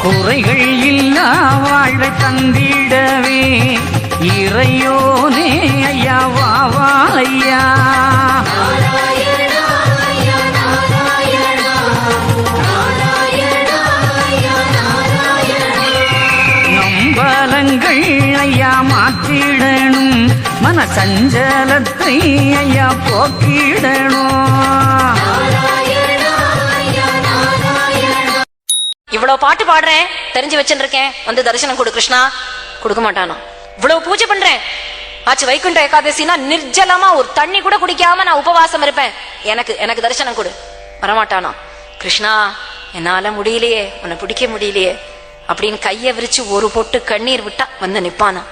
குறைகள் இல்லா வாழ்வை தந்திடவே இறையோனே ஐயா வா வா ஐயா. நம்பலங்கள் ஐயா மாற்றிடணும், மன சஞ்சலத்தை ஐயா போக்கிடணும். இவ்வளவு பாட்டு பாடுறேன், தெரிஞ்சு வச்சுருக்கேன், வந்து தரிசனம் கொடு கிருஷ்ணா. கொடுக்க மாட்டானோ? இவ்வளவு பூஜை பண்றேன், ஆச்சு வைகுண்ட ஏகாதசினா நிர்ஜலமா ஒரு தண்ணி கூட குடிக்காம நான் உபவாசம் இருப்பேன், எனக்கு தரிசனம் கொடு. வரமாட்டானோ? கிருஷ்ணா என்னால முடியலையே, உன்னை பிடிக்க முடியலையே அப்படின்னு கைய விரிச்சு ஒரு பொட்டு கண்ணீர் விட்டா வந்து நிப்பானா?